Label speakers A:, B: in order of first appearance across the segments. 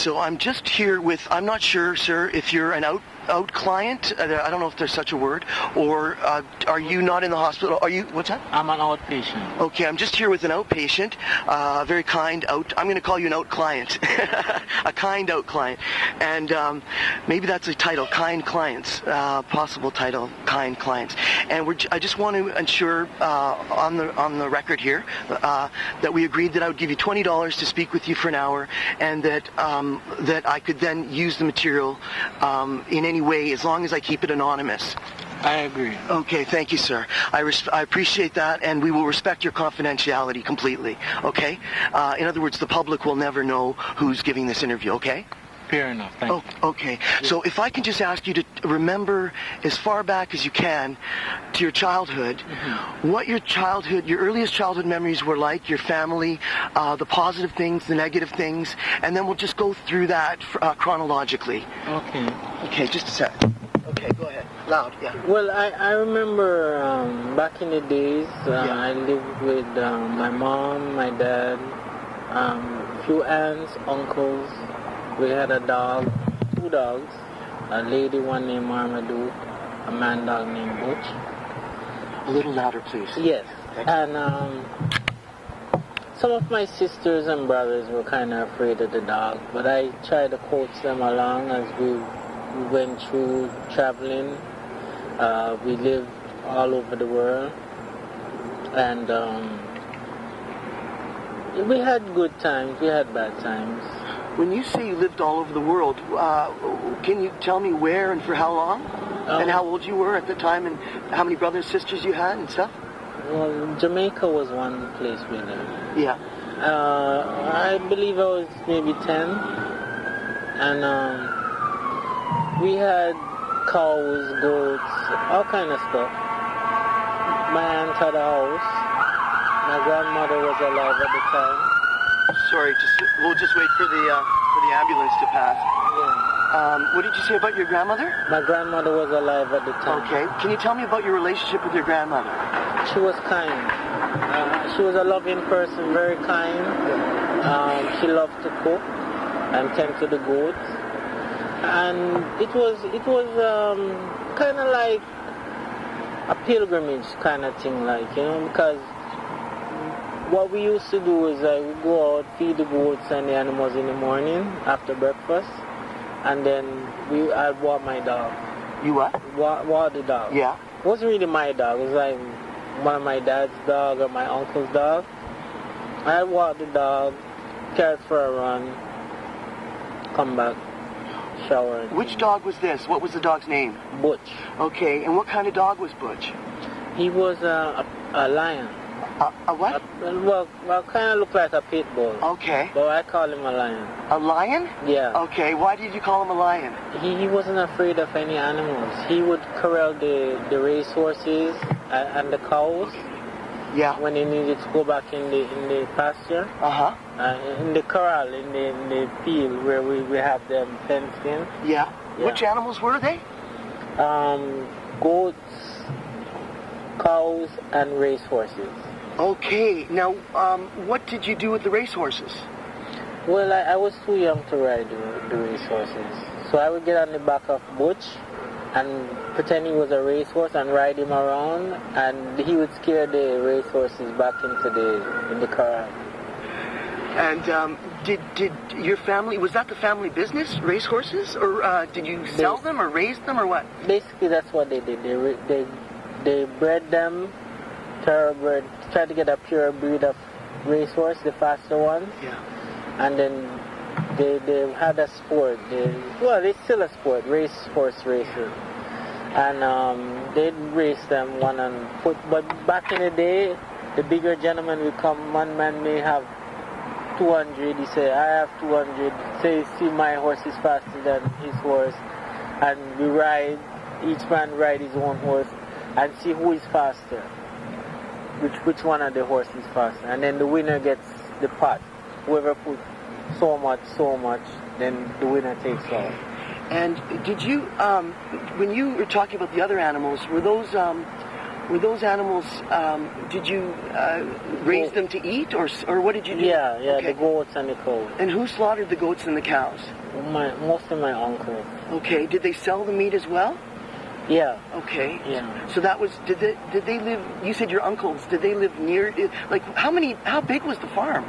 A: So I'm just here with, I'm not sure, sir, if you're an out client. I don't know if there's such a word. Or are you not in the hospital? Are you, what's that?
B: I'm an outpatient.
A: Okay, I'm just here with an outpatient, a very kind out, I'm going to call you an out client. A kind out client. And maybe that's a title, kind clients, possible title, kind clients. And I just want to ensure on the record here that we agreed that I would give you $20 to speak with you for an hour, and that that I could then use the material in any way as long as I keep it anonymous.
B: I agree.
A: Okay, thank you, sir. I appreciate that, and we will respect your confidentiality completely, okay? In other words, the public will never know who's giving this interview, okay?
B: Fair enough, thank you.
A: Okay, so if I can just ask you to remember as far back as you can to your childhood, what your earliest childhood memories were like, your family, the positive things, the negative things, and then we'll just go through that chronologically.
B: Okay.
A: Okay, just a sec. Okay, go ahead. Loud, yeah.
B: Well, I remember back in the days, I lived with my mom, my dad, a few aunts, uncles. We had a dog, 2 dogs, a lady one named Marmaduke, a man dog named Butch.
A: A little louder, please.
B: Yes. And some of my sisters and brothers were kind of afraid of the dog, but I tried to coax them along as we went through traveling. We lived all over the world, and we had good times, we had bad times.
A: When you say you lived all over the world, can you tell me where and for how long? And how old you were at the time, and how many brothers and sisters you had and stuff?
B: Well, Jamaica was one place we lived.
A: Yeah.
B: I believe I was maybe 10. And we had cows, goats, all kind of stuff. My aunt had a house. My grandmother was alive at the time.
A: Sorry, we'll just wait for the ambulance to pass.
B: Yeah.
A: What did you say about your grandmother?
B: My grandmother was alive at the time.
A: Okay. Can you tell me about your relationship with your grandmother?
B: She was kind. She was a loving person, very kind. She loved to cook and tend to the goats. And it was kind of like a pilgrimage kind of thing, like, you know, because what we used to do is we go out, feed the goats and the animals in the morning after breakfast, and then I'd walk my dog.
A: You what?
B: Walk the dog.
A: Yeah.
B: It wasn't really my dog. It was like one of my dad's dog or my uncle's dog. I'd walk the dog, carry it for a run, come back, shower.
A: Which dog was this? What was the dog's name?
B: Butch.
A: Okay, and what kind of dog was Butch?
B: He was a lion.
A: A what?
B: Well, kind of looked like a pit bull.
A: Okay.
B: But I call him a lion.
A: A lion?
B: Yeah.
A: Okay, why did you call him a lion?
B: He wasn't afraid of any animals. He would corral the race horses and the cows.
A: Yeah.
B: When they needed to go back in the pasture.
A: Uh-huh.
B: In the corral, in the field where we have them fenced in.
A: Yeah. Which animals were they?
B: Goats, cows, and race horses.
A: Okay. Now, what did you do with the racehorses?
B: Well, I was too young to ride the racehorses. So I would get on the back of Butch and pretend he was a racehorse and ride him around, and he would scare the racehorses back into the corral. And
A: did your family, was that the family business, racehorses? Or did you sell them or raise them or what?
B: Basically, that's what they did. They bred them, thoroughbred, tried to get a pure breed of racehorse, the faster ones.
A: Yeah.
B: And then they had a sport. It's still a sport, racehorse racing. And they'd race them one on foot. But back in the day, the bigger gentleman would come, one man may have 200, he say, I have 200, say, see my horse is faster than his horse, and we ride, each man ride his own horse, and see who is faster, which one of the horses is faster, and then the winner gets the pot. Whoever put so much, then the winner takes all.
A: And did you, when you were talking about the other animals, were those Were those animals, did you raise them to eat, or what did you do?
B: Yeah,
A: Okay.
B: the goats and the cows.
A: And who slaughtered the goats and the cows?
B: Mostly my uncles.
A: Okay. Did they sell the meat as well?
B: Yeah.
A: Okay.
B: Yeah.
A: So that was, did they live, you said your uncles, did they live near, like how big was the farm?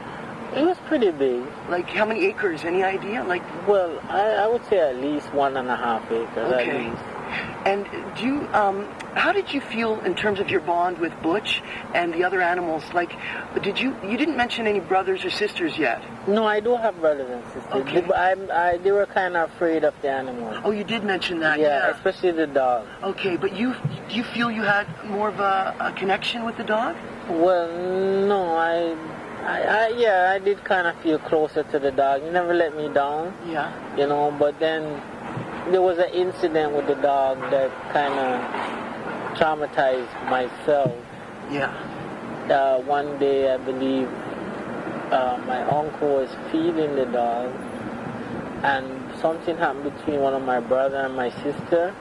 B: It was pretty big.
A: Like how many acres, any idea? Like,
B: well, I would say at least 1.5 acres at least.
A: And do you, how did you feel in terms of your bond with Butch and the other animals? Like, you didn't mention any brothers or sisters yet?
B: No, I do have brothers and sisters.
A: Okay.
B: They were kind of afraid of the animals.
A: Oh, you did mention that,
B: yeah. Especially the dog.
A: Okay, but do you feel you had more of a connection with the dog?
B: Well, no, I did kind of feel closer to the dog. He never let me down.
A: Yeah.
B: You know, but then there was an incident with the dog that kind of traumatized myself.
A: Yeah.
B: One day, I believe, my uncle was feeding the dog, and something happened between one of my brother and my sister.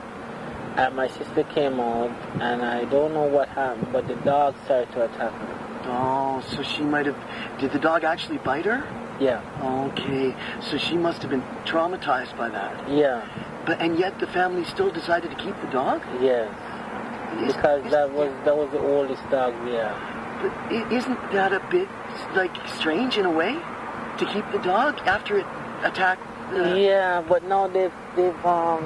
B: And my sister came out, and I don't know what happened, but the dog started to attack her.
A: Oh, so she might have... Did the dog actually bite her?
B: Yeah.
A: Okay, so she must have been traumatized by that.
B: Yeah.
A: And yet the family still decided to keep the dog?
B: Yes. Because that was the oldest dog we had.
A: But isn't that a bit, like, strange in a way? To keep the dog after it attacked...
B: Yeah, but now they've not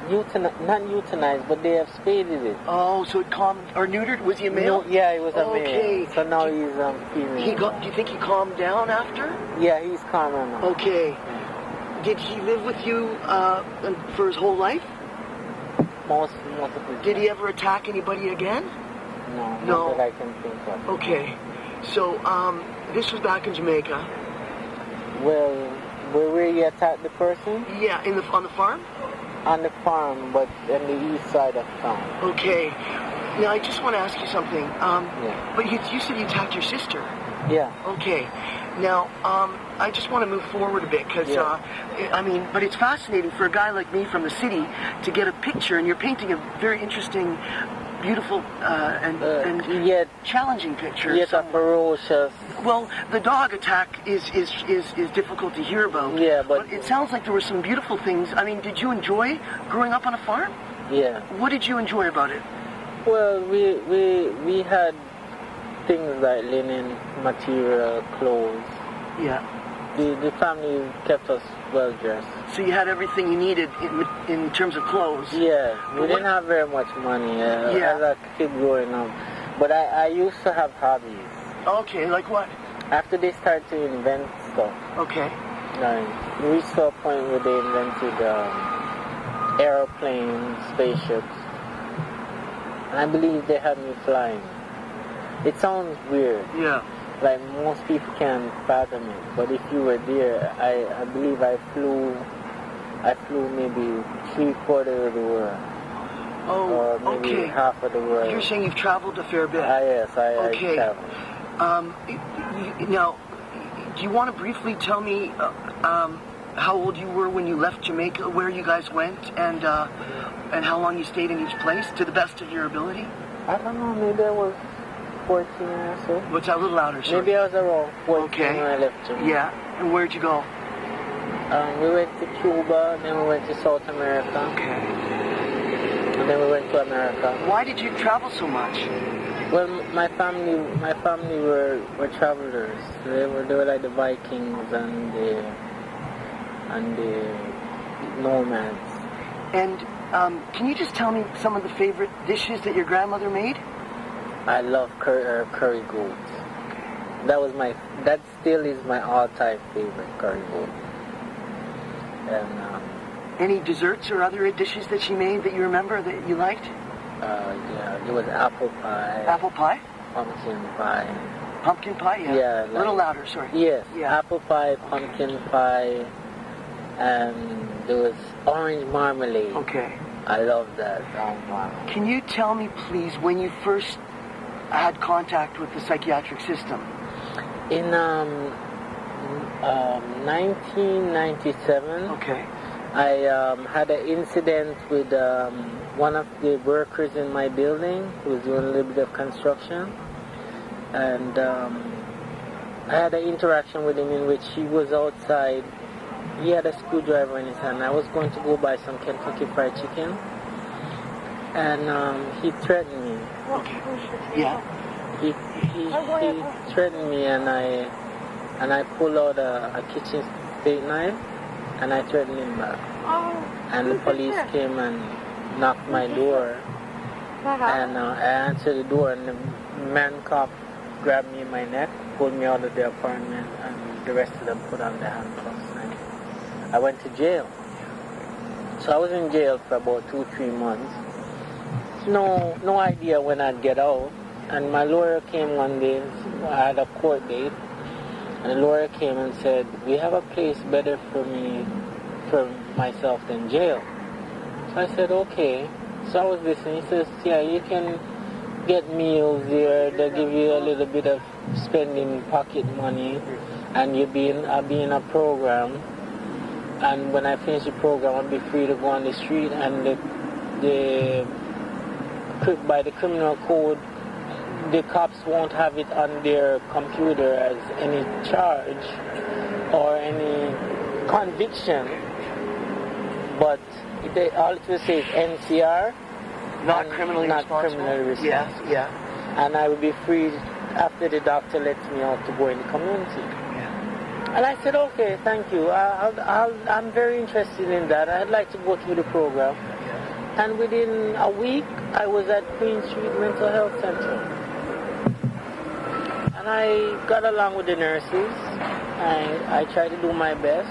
B: euthanized, but they have spaded it.
A: Oh, so it calmed, or neutered? Was he a male?
B: No, yeah, he was a male.
A: Okay.
B: So now he's female.
A: Do you think he calmed down after?
B: Yeah, he's calmer now.
A: Okay. Did he live with you for his whole life?
B: Most of the time.
A: Did he ever attack anybody again?
B: No.
A: No.
B: Not that I can think of.
A: Okay. So, this was back in Jamaica.
B: Well, where he attacked the person?
A: Yeah, on the farm?
B: On the farm, but on the east side of town.
A: Okay. Now, I just want to ask you something.
B: Yeah.
A: But you said you attacked your sister.
B: Yeah.
A: Okay. Now, I just want to move forward a bit because, but it's fascinating for a guy like me from the city to get a picture, and you're painting a very interesting, beautiful, and
B: yet
A: challenging picture.
B: Yet a ferocious.
A: Well, the dog attack is difficult to hear about.
B: Yeah, but
A: it sounds like there were some beautiful things. I mean, did you enjoy growing up on a farm?
B: Yeah.
A: What did you enjoy about it?
B: Well, we had things like linen, material, clothes.
A: Yeah.
B: The family kept us well dressed.
A: So you had everything you needed in terms of clothes.
B: Yeah, we didn't have very much money as a kid growing up. But I used to have hobbies.
A: Okay, like what?
B: After they started to invent stuff.
A: Okay.
B: We reached to a point where they invented aeroplanes, spaceships. And I believe they had me flying. It sounds weird.
A: Yeah.
B: Like most people can't fathom it. But if you were there, I believe I flew maybe 3/4 of the world.
A: Oh,
B: or maybe
A: okay.
B: half of the world.
A: You're saying you've traveled a fair bit.
B: Yes, I traveled.
A: Now, do you want to briefly tell me how old you were when you left Jamaica, where you guys went, and how long you stayed in each place, to the best of your ability?
B: I don't know, maybe I was 14 or so.
A: What's that, a little louder, sir?
B: Maybe I was around 14 when I left Jamaica.
A: Yeah, and where'd you go?
B: We went to Cuba, then we went to South America.
A: Okay.
B: And then we went to America.
A: Why did you travel so much?
B: Well, my family were travelers. They were like the Vikings and the nomads.
A: And can you just tell me some of the favorite dishes that your grandmother made?
B: I love curry goat. That still is my all-time favorite, curry goat. And
A: any desserts or other dishes that she made that you remember that you liked?
B: Yeah, it was apple pie.
A: Apple pie?
B: Pumpkin pie.
A: Pumpkin pie, yeah.
B: Yeah.
A: A little louder, sorry.
B: Yes,
A: yeah.
B: Apple pie, pumpkin pie, and there was orange marmalade.
A: Okay.
B: I love that. Wow.
A: Can you tell me, please, when you first had contact with the psychiatric system?
B: In 1997,
A: okay.
B: I had an incident with one of the workers in my building who was doing a little bit of construction, and I had an interaction with him in which he was outside. He had a screwdriver in his hand. I was going to go buy some Kentucky Fried Chicken, and he threatened me.
A: Okay. Yeah.
B: He threatened me, and I pulled out a kitchen steak knife, and I threatened him back. And the police came and knocked my door, and I answered the door, and the man cop grabbed me in my neck, pulled me out of the apartment, and the rest of them put on the handcuffs. And I went to jail. So I was in jail for about 2-3 months. No idea when I'd get out. And my lawyer came one day. I had a court date, and the lawyer came and said, "We have a place better for myself than jail." So I said, "Okay." So I was listening. He says, "Yeah, you can get meals there. They'll give you a little bit of spending pocket money, and I'll be in a program. And when I finish the program, I'll be free to go on the street. And by the criminal code, the cops won't have it on their computer as any charge or any conviction, but all it will say is NCR,
A: Not criminally responsible.
B: Yeah, yeah. And I will be free after the doctor lets me out to go in the community."
A: Yeah.
B: And I said, "Okay, thank you. I'm very interested in that. I'd like to go through the program." And within a week, I was at Queen Street Mental Health Center. And I got along with the nurses. I tried to do my best.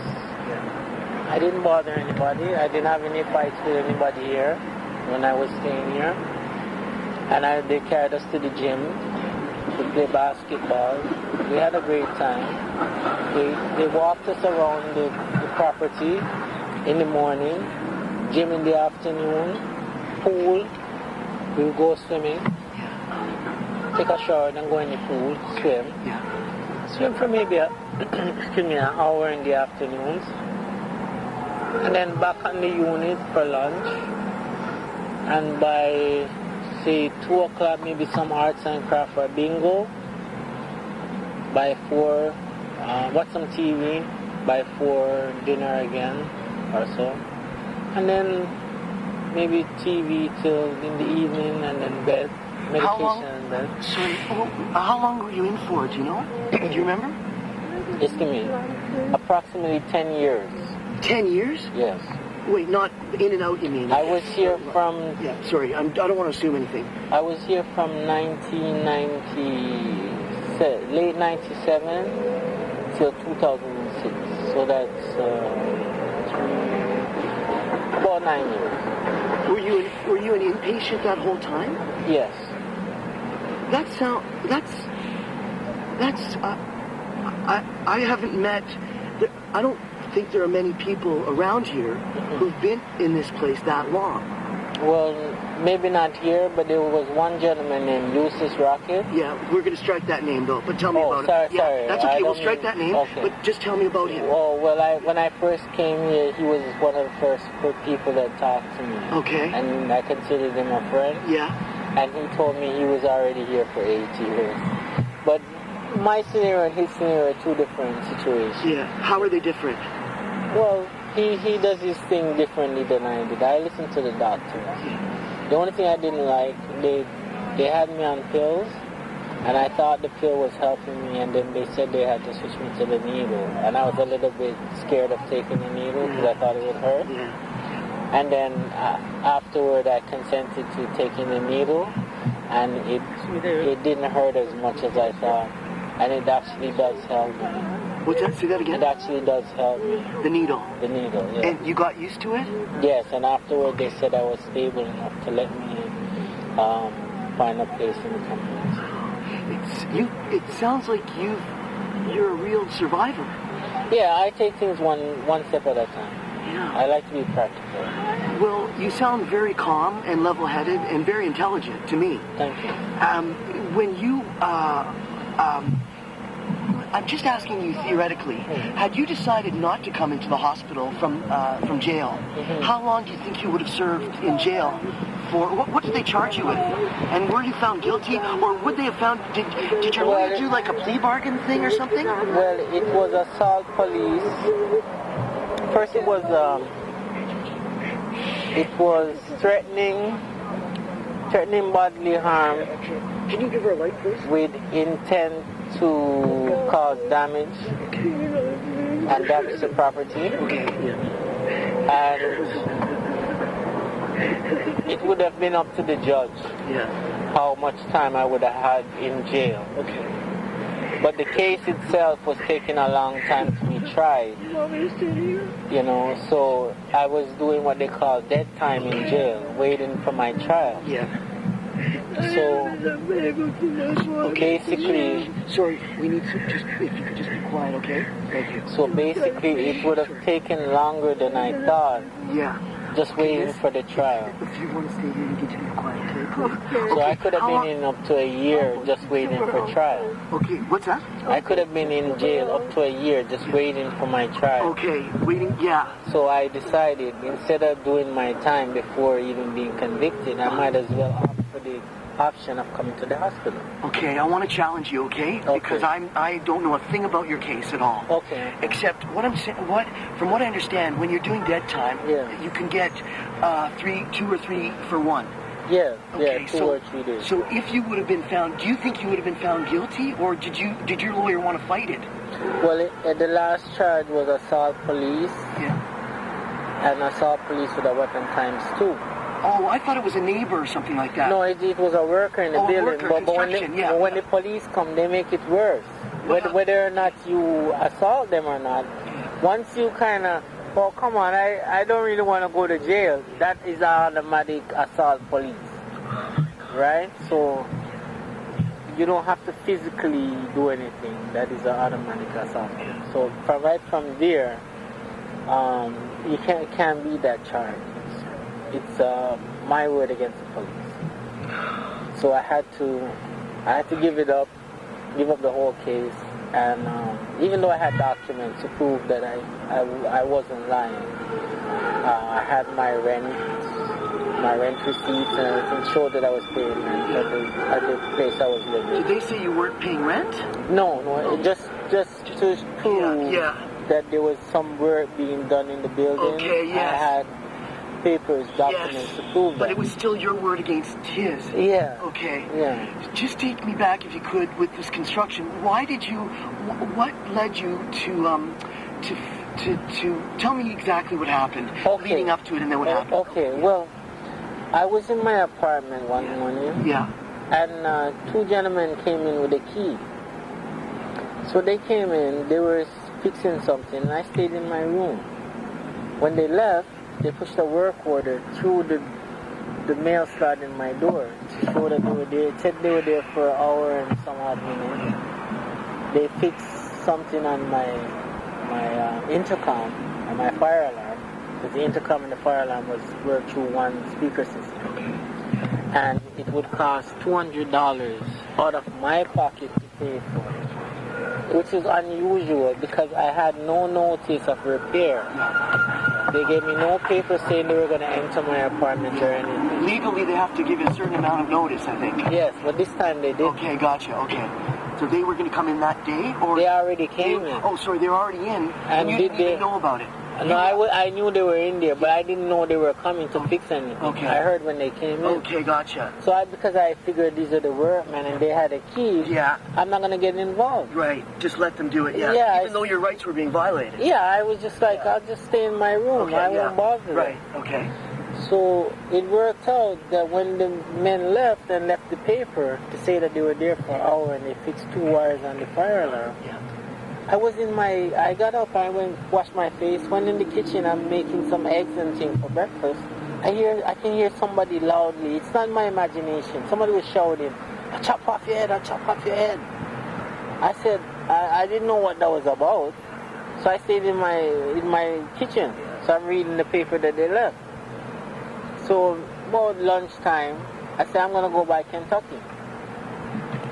B: I didn't bother anybody. I didn't have any fights with anybody here when I was staying here. And they carried us to the gym to play basketball. We had a great time. They walked us around the property in the morning, gym in the afternoon, pool. We would go swimming, take a shower, then go in the pool, swim. Swim for maybe an hour in the afternoons. And then back on the unit for lunch. And by, say, 2 o'clock, maybe some arts and craft or bingo. By 4, watch some TV. By 4, dinner again or so. And then maybe TV till in the evening, and then bed. Medication and bed.
A: Sorry, how long were you in for? Do you know? Do you remember?
B: Estimate. Approximately 10 years.
A: 10 years?
B: Yes.
A: Wait, not in and out, you mean?
B: I was here from...
A: Yeah, sorry, I don't want to assume anything.
B: I was here from 1990, late 97 till 2006. So that's about 9 years.
A: Were you an inpatient that whole time?
B: Yes.
A: I haven't met, I don't think there are many people around here who've been in this place that long.
B: Well, maybe not here, but there was one gentleman named Lucius Rocket.
A: Yeah, we're going to strike that name though, but tell me about
B: sorry,
A: it. Yeah,
B: sorry.
A: that's okay, we'll strike that name,
B: okay.
A: But just tell me about him.
B: Oh, well, when I first came here, he was one of the first people that talked to me.
A: Okay.
B: And I considered him a friend.
A: Yeah.
B: And he told me he was already here for 8 years. But my scenario and his scenario are two different situations.
A: Yeah, how are they different?
B: Well, he does his thing differently than I did. I listened to the doctors. The only thing I didn't like, they had me on pills, and I thought the pill was helping me, and then they said they had to switch me to the needle. And I was a little bit scared of taking the needle because I thought it would hurt.
A: Yeah.
B: And then afterward, I consented to taking the needle, and it didn't hurt as much as I thought. And it actually does help me.
A: What's that? Say that again?
B: It actually does help me.
A: The needle?
B: The needle, yeah.
A: And you got used to it?
B: Yes, and afterward they said I was stable enough to let me find a place in the community.
A: It sounds like you're a real survivor.
B: Yeah, I take things one step at a time.
A: Yeah.
B: I like to be practical.
A: Well, you sound very calm and level-headed and very intelligent to me.
B: Thank you.
A: When you, I'm just asking you theoretically, had you decided not to come into the hospital from jail, how long do you think you would have served in jail for? What did they charge you with? And were you found guilty, or would they have found? Did your lawyer do like a plea bargain thing or something?
B: Well, it was assault police. First, it was threatening bodily harm.
A: Can you give her a light, please?
B: With intent to cause damage and damage to property. And it would have been up to the judge how much time I would have had in jail. But the case itself was taking a long time to be tried. You know, so I was doing what they call dead time in jail, waiting for my trial. So basically,
A: sorry, we need to just, if you could just be quiet, okay? Thank you.
B: So basically, it would have taken longer than I thought. Just waiting for the trial.
A: If you want to stay here, you need to be quiet, okay?
B: So I could have been in up to a year just waiting for trial.
A: Okay, what's that?
B: I could have been in jail up to a year just waiting for my trial.
A: Okay, waiting,
B: So I decided, instead of doing my time before even being convicted, I might as well opt for the option of coming to the hospital.
A: Okay, I want to challenge you, okay? Because I don't know a thing about your case at all.
B: Okay.
A: Except what I'm saying, from what I understand, when you're doing dead time, you can get 2 or 3 for 1.
B: Yeah,
A: okay,
B: 2 or 3 days.
A: So if you would have been found, do you think you would have been found guilty, or did your lawyer want to fight it?
B: Well, the last charge was assault police. And assault police with a weapon × 2.
A: Oh, I thought it was a neighbor or something like that.
B: No, it was a worker in the building. But when the police come, they make it worse. Whether or not you assault them or not, once you kind of, oh, come on, I don't really want to go to jail, that is automatic assault police. Right? So you don't have to physically do anything. That is an automatic assault police. So right from there, you can't be that charge. It's my word against the police. So I had to give it up, give up the whole case, and even though I had documents to prove that I wasn't lying, I had my rent receipts and everything showed that I was paying rent at the place I was living.
A: Did they say you weren't paying rent?
B: No, just to prove that there was some work being done in the building.
A: Okay, yes.
B: I had papers, documents to prove that.
A: But it was still your word against his.
B: Yeah.
A: Okay.
B: Yeah.
A: Just take me back, if you could, with this construction. What led you to tell me exactly what happened leading up to it, and then what happened?
B: Okay. Well, I was in my apartment one morning.
A: Yeah.
B: And 2 gentlemen came in with a key. So they came in, they were fixing something, and I stayed in my room. When they left, they pushed a work order through the mail slot in my door to show that they were there. It said they were there for an hour and some odd minutes. They fixed something on my intercom and my fire alarm, because the intercom and the fire alarm worked through one speaker system. And it would cost $200 out of my pocket to pay for it, which is unusual because I had no notice of repair. They gave me no paper saying they were going to enter my apartment or anything.
A: Legally, they have to give you a certain amount of notice, I think.
B: Yes, but this time they did.
A: Okay, gotcha, okay. So they were going to come in that day? Or
B: they already came in.
A: Oh, sorry, they were already in, and you didn't even know about it?
B: No, I knew they were in there, but I didn't know they were coming to fix anything.
A: Okay.
B: I heard when they came in.
A: Okay, gotcha.
B: So because I figured these are the workmen and they had a key, I'm not going to get involved.
A: Right, just let them do it, even though your rights were being violated.
B: Yeah, I was just like, I'll just stay in my room. I won't bother them.
A: Right, okay.
B: So it worked out that when the men left and left the paper to say that they were there for an hour and they fixed 2 wires on the fire alarm, I got up, I went, washed my face, went in the kitchen, I'm making some eggs and things for breakfast. I can hear somebody loudly, it's not my imagination, somebody was shouting, I'll chop off your head, I'll chop off your head. I said, I didn't know what that was about, so I stayed in my kitchen, so I'm reading the paper that they left. So about lunchtime, I said, I'm going to go by Kentucky.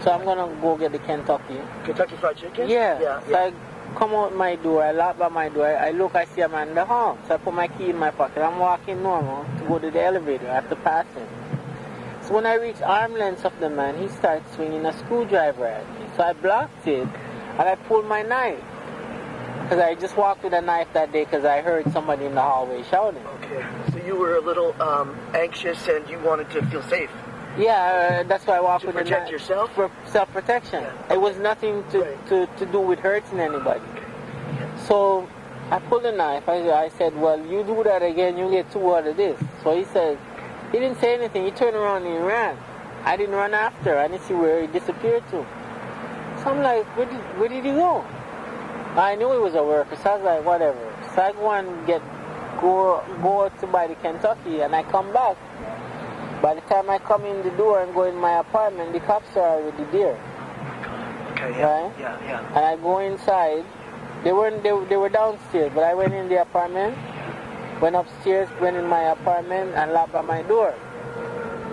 B: So I'm gonna go get the Kentucky.
A: Kentucky Fried Chicken?
B: Yeah.
A: Yeah.
B: So I come out my door, I lock by my door, I look, I see a man in the hall. So I put my key in my pocket. I'm walking normal to go to the elevator. I have to pass him. So when I reach arm length of the man, he starts swinging a screwdriver at me. So I blocked it and I pulled my knife. Because I just walked with a knife that day because I heard somebody in the hallway shouting.
A: Okay. So you were a little anxious and you wanted to feel safe.
B: Yeah, that's why I walked with a knife.
A: To protect yourself?
B: For self-protection.
A: Yeah.
B: It was nothing to do with hurting anybody. So I pulled a knife. I said, well, you do that again, you get 2 out of this. So he said, he didn't say anything. He turned around and he ran. I didn't run after. I didn't see where he disappeared to. So I'm like, where did he go? I knew he was a worker, so I was like, whatever. So I go and go to buy the Kentucky, and I come back. By the time I come in the door and go in my apartment, the cops are already there.
A: Okay, yeah.
B: Right?
A: Yeah.
B: And I go inside. They were downstairs, but I went in the apartment, went upstairs, went in my apartment, and locked by my door.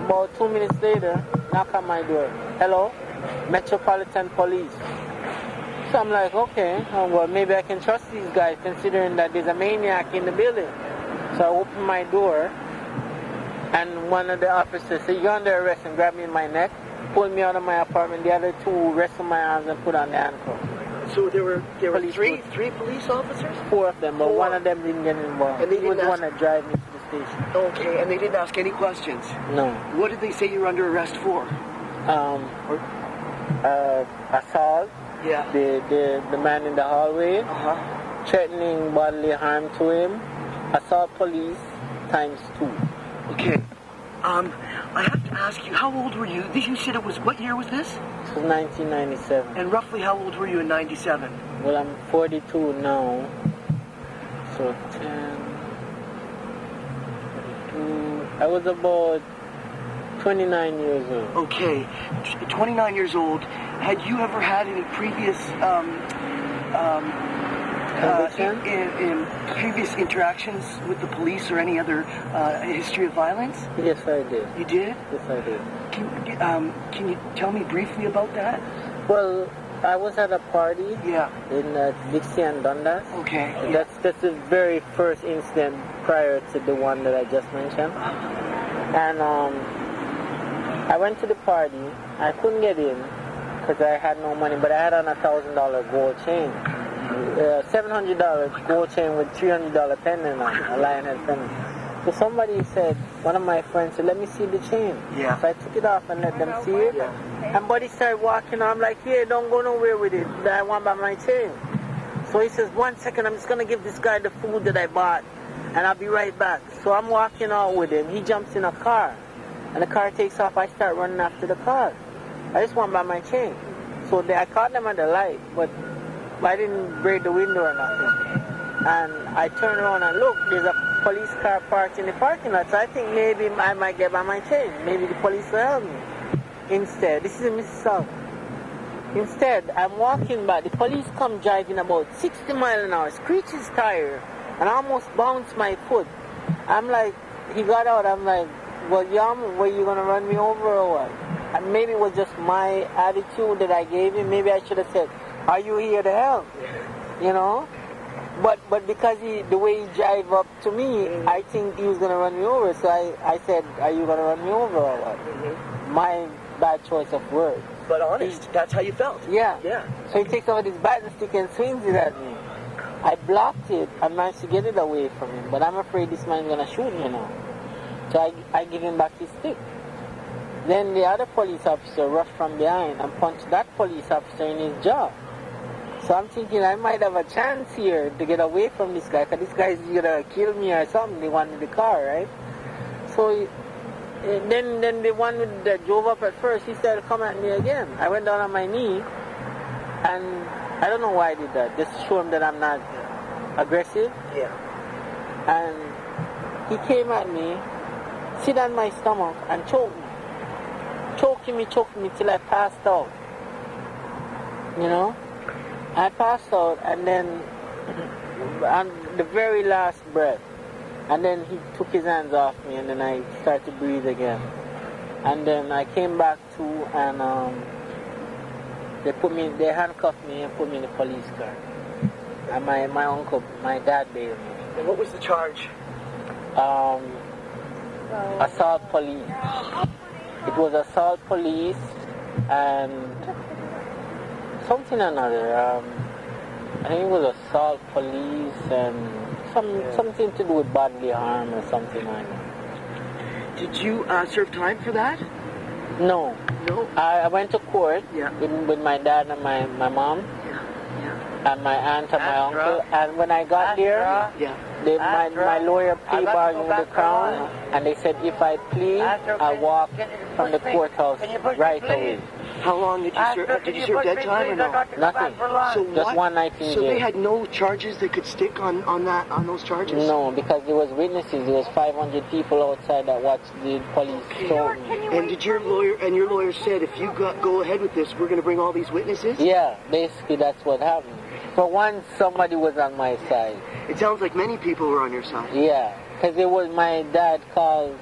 B: About 2 minutes later, knock on my door. Hello? Metropolitan Police. So I'm like, okay, well, maybe I can trust these guys considering that there's a maniac in the building. So I open my door, and one of the officers said, you're under arrest, and grabbed me in my neck, pulled me out of my apartment. The other 2 wrestled my arms and put on the handcuffs.
A: So there were three police officers?
B: 4 of them, but
A: 4.
B: one of them didn't get involved.
A: And they
B: He was
A: didn't
B: the one that drove me to the station.
A: Okay, and they didn't ask any questions?
B: No.
A: What did they say you were under arrest for?
B: Assault.
A: Yeah.
B: The man in the hallway. Threatening bodily harm to him. Assault police times 2.
A: Okay. I have to ask you, how old were you? You said it was, what year was this?
B: This was 1997.
A: And roughly how old were you in 97?
B: Well, I'm 42 now. So 10, 42. I was about 29 years old.
A: Okay. 29 years old. Had you ever had any previous in previous interactions with the police or any other history of violence?
B: Yes, I did.
A: You did?
B: Yes, I did.
A: Can you tell me briefly about that?
B: Well, I was at a party in Dixie and Dundas.
A: Okay.
B: That's the very first incident prior to the one that I just mentioned. And I went to the party. I couldn't get in because I had no money, but I had on a $1,000 gold chain. $700 gold chain with $300 pendant on it, a lionhead pendant. So somebody said, one of my friends said, let me see the chain.
A: Yeah.
B: So I took it off and let them see it. Yeah. And buddy started walking on. I'm like, yeah, don't go nowhere with it. I want by my chain. So he says, 1 second, I'm just going to give this guy the food that I bought, and I'll be right back. So I'm walking out with him. He jumps in a car, and the car takes off. I start running after the car. I just want by my chain. So I caught them at the light, but I didn't break the window or nothing. And I turned around and look, there's a police car parked in the parking lot. So I think maybe I might get by my chain. Maybe the police will help me. Instead, this is in Mississauga. Instead, I'm walking back. The police come driving about 60 miles an hour, screech his tire, and I almost bounced my foot. I'm like, he got out. I'm like, well, Yum, were you going to run me over or what? And maybe it was just my attitude that I gave him. Maybe I should have said, are you here to help? You know? But because the way he drive up to me, I think he was going to run me over. So I said, are you going to run me over or what? My bad choice of words.
A: But honest, that's how you felt.
B: Yeah.
A: Yeah.
B: So he takes out his batting stick and swings it at me. I blocked it and managed to get it away from him. But I'm afraid this man's going to shoot me now. So I give him back his stick. Then the other police officer rushed from behind and punched that police officer in his jaw. So I'm thinking I might have a chance here to get away from this guy, because this guy's going to kill me or something. They wanted the car, right? So then the one that drove up at first, he started to come at me again. I went down on my knee, and I don't know why I did that. Just to show him that I'm not aggressive.
A: Yeah.
B: And he came at me, sit on my stomach, and choked me. Choking me till I passed out. You know? I passed out, and then on the very last breath, and then he took his hands off me, and then I started to breathe again. And then I came back to, and They handcuffed me and put me in the police car. And my uncle, my dad bailed me.
A: And what was the charge?
B: Assault police. It was assault police and something another. I think it was assault police and something to do with bodily harm or something like that.
A: Did you serve time for that?
B: No.
A: No?
B: I went to court with my dad and my mom and my aunt and my uncle. And when I got there, my lawyer plea bargained with the Crown, and they said if I plead, I walk from the courthouse right away.
A: How long did you serve? Did you serve dead time or no?
B: Nothing.
A: So
B: Just one night in jail.
A: So they had no charges they could stick on those charges?
B: No, because there was witnesses. There was 500 people outside that watched the police show me.
A: And did your lawyer said if you go ahead with this, we're going to bring all these witnesses?
B: Yeah, basically that's what happened. For once, somebody was on my side.
A: It sounds like many people were on your side.
B: Yeah, because it was my dad called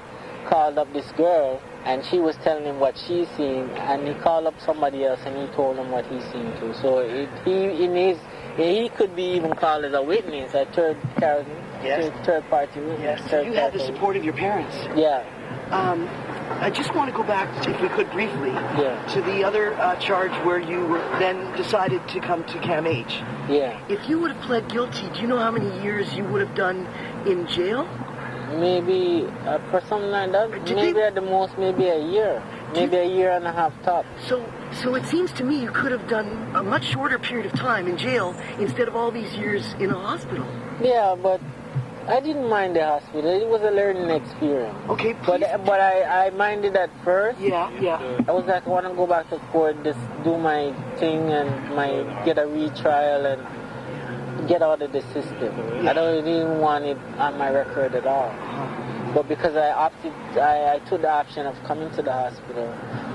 B: up this girl, and she was telling him what she's seen, and he called up somebody else and he told him what he's seen too. So he could be even called as a witness, a third party witness.
A: Yes. So you had the support of your parents.
B: Yeah.
A: I just want to go back, if we could briefly, to the other charge where you were then decided to come to CAMH.
B: Yeah.
A: If you would have pled guilty, do you know how many years you would have done in jail?
B: Maybe for something like that. At the most, maybe a year. Maybe a year and a half top.
A: So it seems to me you could have done a much shorter period of time in jail instead of all these years in a hospital.
B: Yeah, but I didn't mind the hospital. It was a learning experience.
A: Okay, please.
B: But I minded at first.
A: Yeah.
B: I was like, I want to go back to court, just do my thing and get a retrial and get out of the system. Yeah. I didn't want it on my record at all. But because I took the option of coming to the hospital,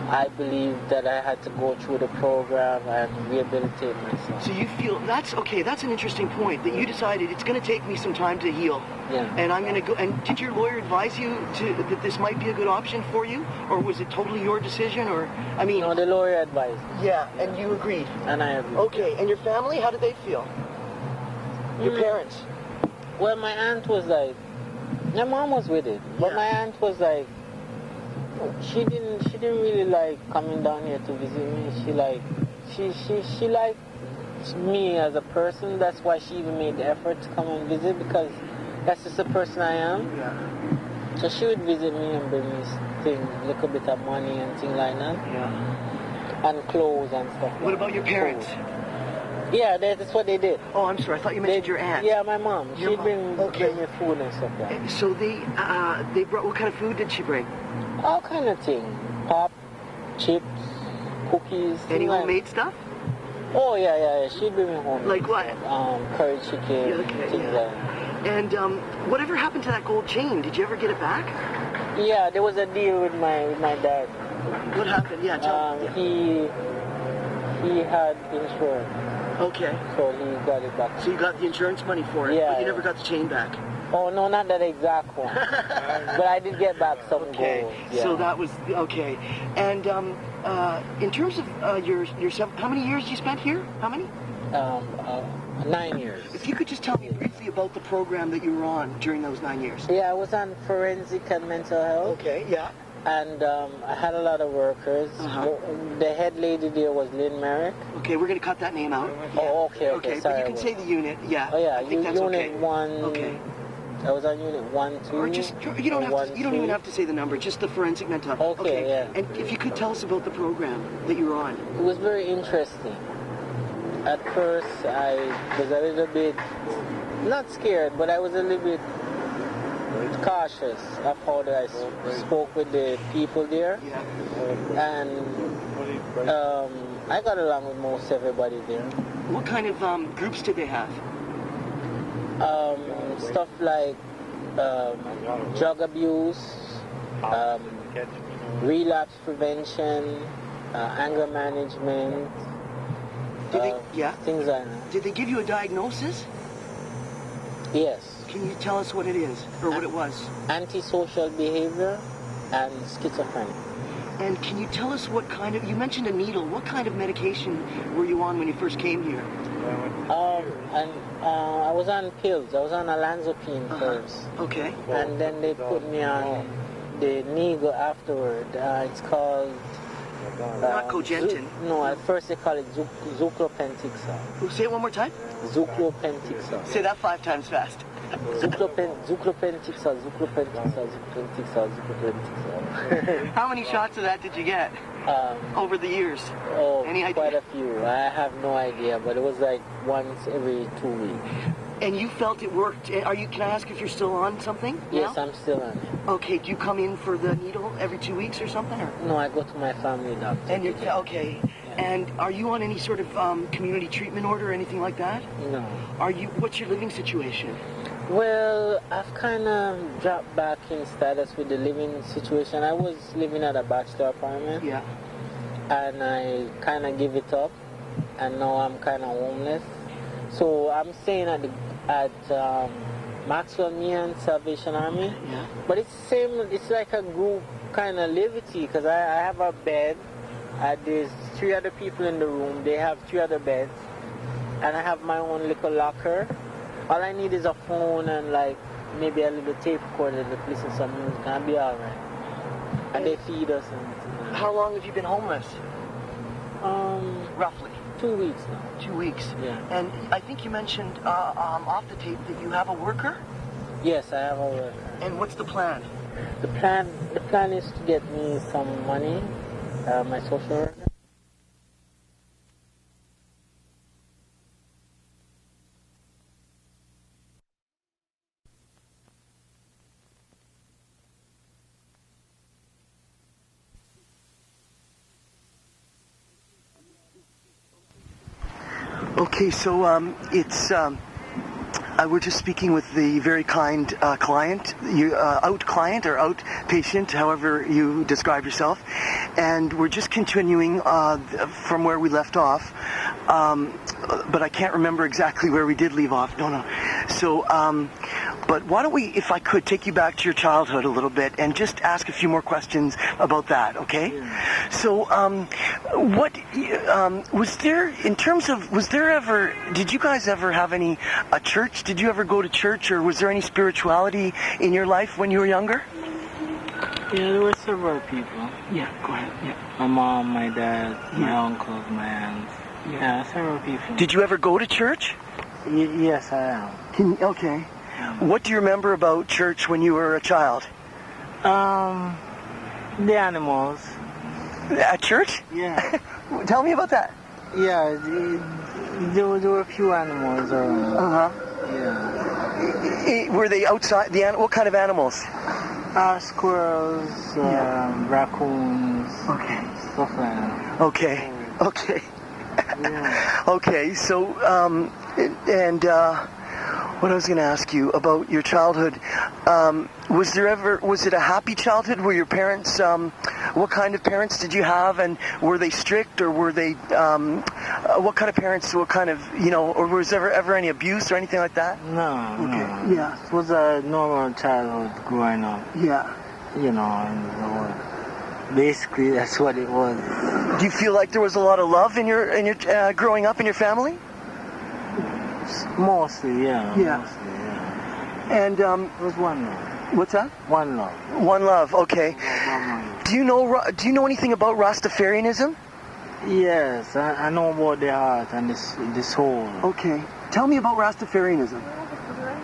B: I believed that I had to go through the program and rehabilitate myself.
A: So you feel, that's an interesting point, that you decided it's going to take me some time to heal.
B: Yeah.
A: And I'm going to go, and did your lawyer advise you that this might be a good option for you? Or was it totally your decision?
B: No, the lawyer advised.
A: Yeah, and you agreed?
B: And I agreed.
A: Okay, and your family, how did they feel? Your parents?
B: Well, my aunt was like, my mom was with it, but my aunt was like, she didn't really like coming down here to visit me. She liked me as a person. That's why she even made the effort to come and visit, because that's just the person I am.
A: Yeah.
B: So she would visit me and bring me things, a little bit of money and things like that.
A: Yeah.
B: And clothes and stuff.
A: What about your parents?
B: Yeah, that's what they did.
A: Oh, I'm sorry. I thought you mentioned your aunt.
B: Yeah, my mom. She'd bring me food and stuff like that.
A: So they brought, what kind of food did she bring?
B: All kind of things. Pop, chips, cookies.
A: Any homemade stuff?
B: Oh, yeah. She'd bring me home.
A: Like what?
B: Curry chicken, things like
A: that. And whatever happened to that gold chain? Did you ever get it back?
B: Yeah, there was a deal with my dad.
A: What happened? Yeah, tell me.
B: He had insurance.
A: Okay.
B: So he got it back.
A: So you got the insurance money for it, but you never got the chain back?
B: Oh, no, not that exact one. But I did get back some gold. Yeah.
A: So that was, okay. And in terms of yourself, how many years did you spend here? How many?
B: 9 years.
A: If you could just tell me briefly about the program that you were on during those 9 years.
B: Yeah, I was on forensic and mental health.
A: Okay, yeah.
B: And I had a lot of workers. The head lady there was Lynn Merrick.
A: Okay, we're going to cut that name out.
B: Oh, okay.
A: Okay,
B: sorry,
A: but you can say the unit, yeah.
B: Oh, yeah,
A: I think that's
B: unit
A: okay.
B: 1.
A: Okay.
B: I was on unit 1, 2.
A: Or just, you don't even have to say the number, just the forensic mental health.
B: Okay, yeah.
A: And if you could tell us about the program that you were on.
B: It was very interesting. At first, I was a little bit, not scared, but I was a little bit cautious of how I spoke with the people there.
A: Yeah.
B: And I got along with most everybody there.
A: What kind of groups did they have?
B: Stuff like drug abuse, relapse prevention, anger management, things like that.
A: Did they give you a diagnosis?
B: Yes.
A: Can you tell us what it is, or what it was?
B: Antisocial behavior and schizophrenia.
A: And can you tell us what kind of, you mentioned a needle, what kind of medication were you on when you first came here?
B: I was on pills. I was on olanzapine first.
A: Okay.
B: And then they put me on the needle afterward. It's called...
A: Not Cogentin.
B: No, at first they call it Zuclopentixol.
A: Say it one more time.
B: Zuclopentixol.
A: Say that 5 times fast.
B: Zuclopentixol.
A: How many shots of that did you get over the years?
B: Oh,
A: Any idea?
B: quite a few. I have no idea, but it was like once every 2 weeks.
A: And you felt it worked. Can I ask if you're still on something?
B: Yes,
A: now?
B: I'm still on it.
A: Okay, do you come in for the needle every 2 weeks or something? Or?
B: No, I go to my family doctor.
A: And you're okay. Yeah. And are you on any sort of community treatment order or anything like that?
B: No.
A: What's your living situation?
B: Well, I've kind of dropped back in status with the living situation. I was living at a bachelor apartment.
A: Yeah.
B: And I kind of give it up. And now I'm kind of homeless. So I'm staying at Maxwell Me Salvation Army.
A: Yeah.
B: But it's the same, it's like a group kind of livity because I have a bed. There's 3 other people in the room. They have 3 other beds. And I have my own little locker. All I need is a phone and like maybe a little tape recorder to listen to some music. I'll be alright. And they feed us. And
A: how long have you been homeless? Roughly.
B: 2 weeks now.
A: 2 weeks.
B: Yeah.
A: And I think you mentioned off the tape that you have a worker?
B: Yes, I have a worker.
A: And what's the plan?
B: The plan is to get me some money, my social worker.
A: Okay, so we're just speaking with the very kind client, out client or outpatient, however you describe yourself, and we're just continuing from where we left off, but I can't remember exactly where we did leave off. No. So, but why don't we, if I could, take you back to your childhood a little bit and just ask a few more questions about that, okay? Yeah. So, what was there, in terms of, did you guys ever have a church? Did you ever go to church, or was there any spirituality in your life when you were younger?
B: Yeah, there were several people.
A: Yeah, go ahead. Yeah.
B: My mom, my dad, my uncles, my aunts. Yeah, several people.
A: Did you ever go to church?
B: Yes, I am.
A: Okay. What do you remember about church when you were a child?
B: The animals.
A: At church?
B: Yeah.
A: Tell me about that.
B: Yeah, there were a few animals around.
A: Uh-huh.
B: Yeah.
A: Were they outside? What kind of animals?
B: Squirrels, raccoons.
A: Okay.
B: Stuff like that.
A: Okay. Okay.
B: Yeah.
A: Okay, so, what I was going to ask you about your childhood, was it a happy childhood? Were your parents, what kind of parents did you have, and were they strict, or were they, what kind of parents, or was there ever any abuse or anything like that?
B: No.
A: Okay.
B: No.
A: Yeah.
B: It was a normal childhood growing up.
A: Yeah.
B: Basically that's what it was.
A: Do you feel like there was a lot of love in your growing up in your family?
B: Mostly, yeah.
A: Yeah.
B: Mostly, yeah.
A: And
B: it was one love.
A: What's that?
B: One love.
A: One love. Okay. Do you know anything about Rastafarianism?
B: Yes, I know about the heart and the soul.
A: Okay. Tell me about Rastafarianism.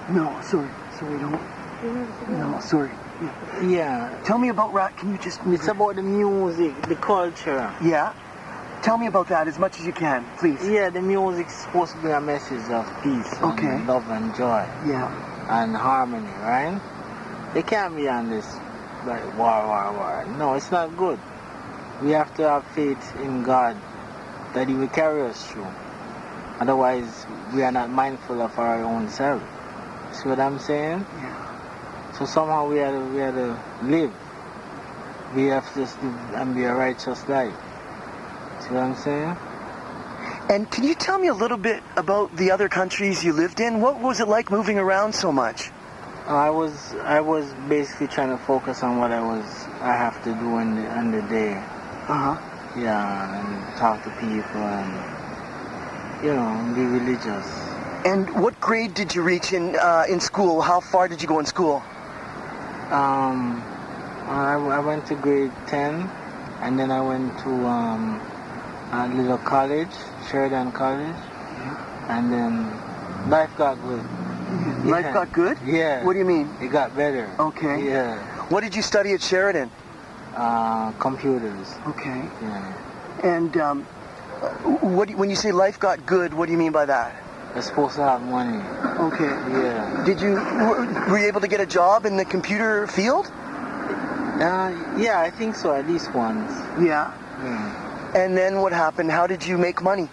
A: No, sorry, don't. No, sorry.
B: Yeah.
A: Tell me about Can you just?
B: It's about the music, the culture.
A: Yeah. Tell me about that as much as you can, please.
B: Yeah, the music's supposed to be a message of peace, and love and joy.
A: Yeah.
B: And harmony, right? They can't be on this like war. No, it's not good. We have to have faith in God that He will carry us through. Otherwise, we are not mindful of our own self. See what I'm saying?
A: Yeah.
B: So somehow we have to live. We have to live and be a righteous life. See what I'm saying?
A: And can you tell me a little bit about the other countries you lived in? What was it like moving around so much?
B: I was basically trying to focus on what I have to do in the day. Yeah, and talk to people and be religious.
A: And what grade did you reach in school? How far did you go in school?
B: I went to grade 10, and then I went to a little college, Sheridan College, and then life got good.
A: Life got good?
B: Yeah.
A: What do you mean?
B: It got better.
A: Okay.
B: Yeah.
A: What did you study at Sheridan?
B: Computers.
A: Okay.
B: Yeah.
A: And when you say life got good, what do you mean by that?
B: You're supposed to have money.
A: Okay.
B: Yeah.
A: Were you able to get a job in the computer field?
B: Yeah, I think so, at least once.
A: Yeah. And then what happened? How did you make money?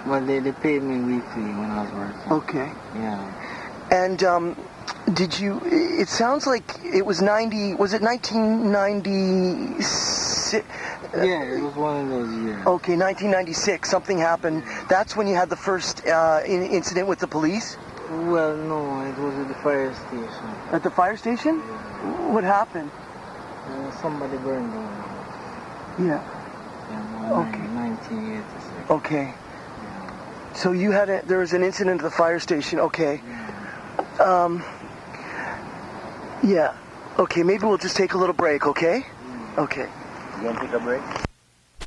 B: Well, they paid me weekly when I was working.
A: Okay.
B: Yeah.
A: And it sounds like it was 1996?
B: Yeah, it was one of those years.
A: Okay, 1996, something happened. That's when you had the first incident with the police?
B: Well, no, it was at the fire station.
A: At the fire station?
B: Yeah.
A: What happened?
B: Somebody burned down.
A: Yeah.
B: Okay. 1986.
A: Okay.
B: Yeah.
A: So there was an incident at the fire station. Okay. Yeah. Okay, maybe we'll just take a little break, okay? Okay.
B: You want to take a break?